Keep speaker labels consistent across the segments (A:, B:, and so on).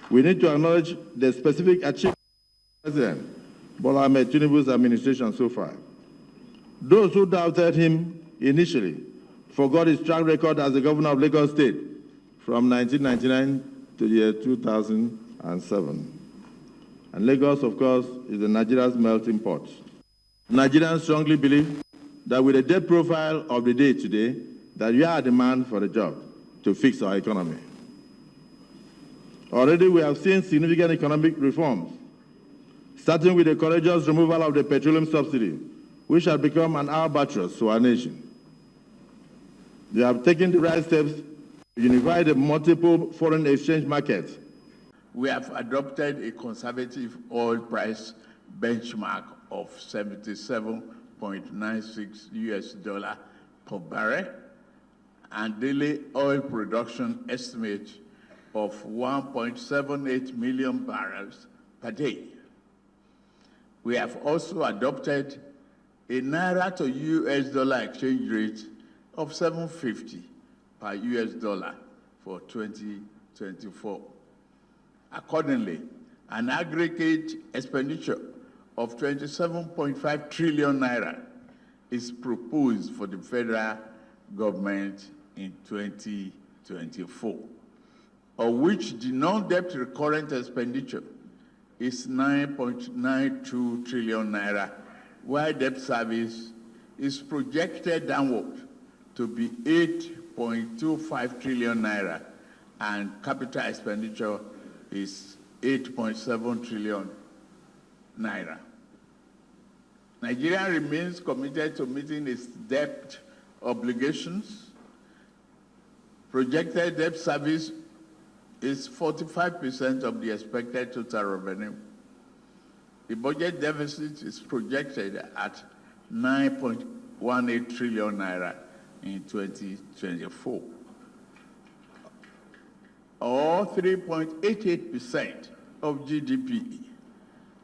A: We need to acknowledge the specific achievements of President Bola Tinubu's administration so far. Those who doubted him initially forgot his track record as the governor of Lagos State from 1999 to the year 2007. And Lagos, of course, is Nigeria's melting pot. Nigerians strongly believe that with the debt profile of the day today, that we are a demand for the job to fix our economy. Already we have seen significant economic reforms, starting with the courageous removal of the petroleum subsidy, which has become an albatross to our nation. They have taken the right steps to unify the multiple foreign exchange markets.
B: We have adopted a conservative oil price benchmark of $77.96 US per barrel and daily oil production estimate of 1.78 million barrels per day. We have also adopted a Naira to US dollar exchange rate of 7.50 per US dollar for 2024. Accordingly, an aggregate expenditure of 27.5 trillion naira is proposed for the federal government in 2024, of which the non-debt recurrent expenditure is 9.92 trillion naira, while debt service is projected downward to be 8.25 trillion naira, and capital expenditure is 8.7 trillion naira. Nigeria remains committed to meeting its debt obligations. Projected debt service is 45% of the expected total revenue. The budget deficit is projected at 9.18 trillion naira in 2024, or 3.88% of GDP.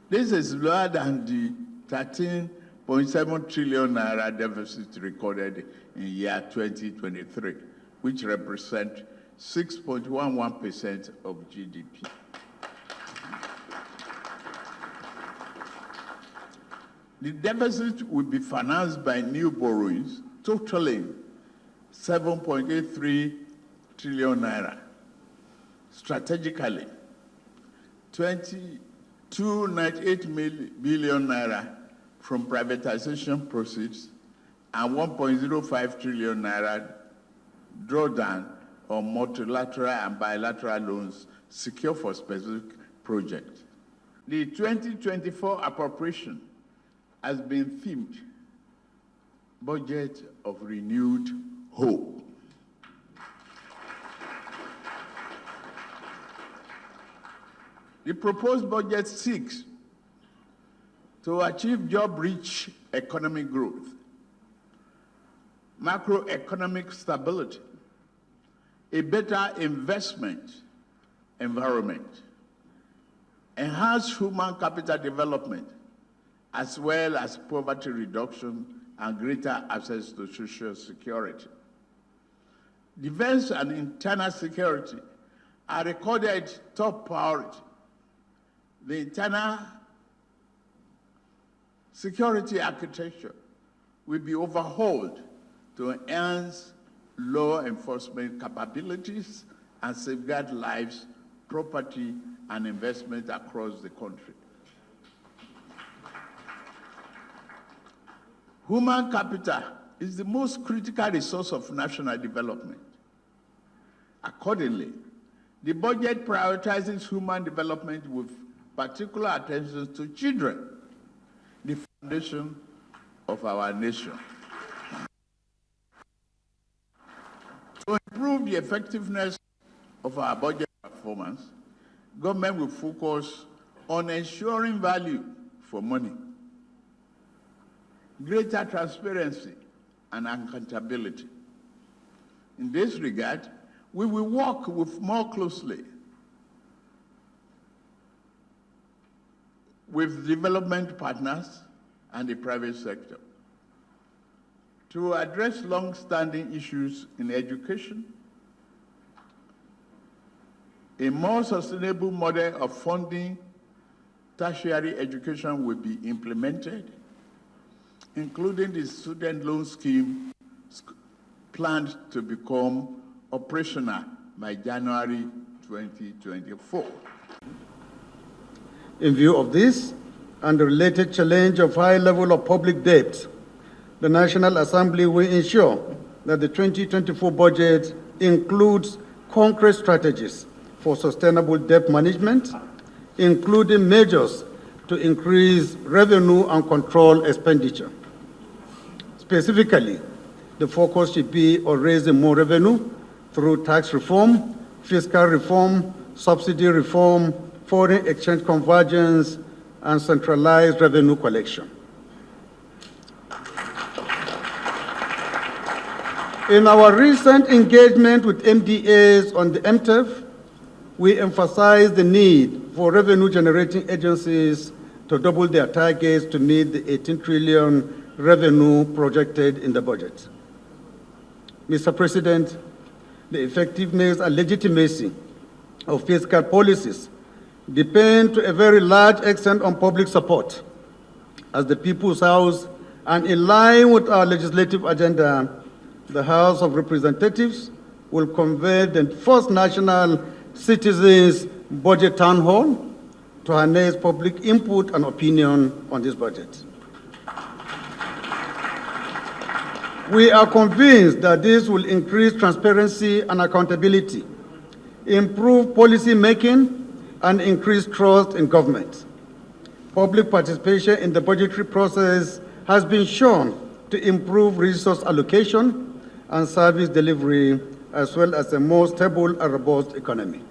B: This is lower than the 13.7 trillion naira deficit recorded in year 2023, which represents 6.11% of GDP. The deficit will be financed by new borrowings totaling 7.83 trillion naira. Strategically, 298 billion naira from privatization proceeds and 1.05 trillion naira drawdown on multilateral and bilateral loans secured for specific projects. The 2024 appropriation has been themed Budget of Renewed Hope. The proposed budget seeks to achieve job-rich economic growth, macroeconomic stability, a better investment environment, enhanced human capital development, as well as poverty reduction and greater access to social security. Defense and internal security are recorded top priority. The internal security architecture will be overhauled to enhance law enforcement capabilities and safeguard lives, property, and investment across the country. Human capital is the most critical resource of national development. Accordingly, the budget prioritizes human development with particular attention to children, the foundation of our nation. To improve the effectiveness of our budget performance, government will focus on ensuring value for money, greater transparency, and accountability. In this regard, we will work more closely with development partners and the private sector to address long-standing issues in education, A more sustainable model of funding tertiary education will be implemented, including the student loan scheme planned to become operational by January 2024.
C: In view of this and the related challenge of high level of public debt, the National Assembly will ensure that the 2024 budget includes concrete strategies for sustainable debt management, including measures to increase revenue and control expenditure. Specifically, the focus should be on raising more revenue through tax reform, fiscal reform, subsidy reform, foreign exchange convergence, and centralized revenue collection. In our recent engagement with MDAs on the MTEF, we emphasized the need for revenue-generating agencies to double their targets to meet the 18 trillion revenue projected in the budget. Mr. President, the effectiveness and legitimacy of fiscal policies depend to a very large extent on public support. As the People's House, and in line with our legislative agenda, the House of Representatives will convene the first National Citizens Budget Town Hall to harness public input and opinion on this budget. We are convinced that this will increase transparency and accountability, improve policy making, and increase trust in government. Public participation in the budgetary process has been shown to improve resource allocation and service delivery, as well as a more stable and robust economy.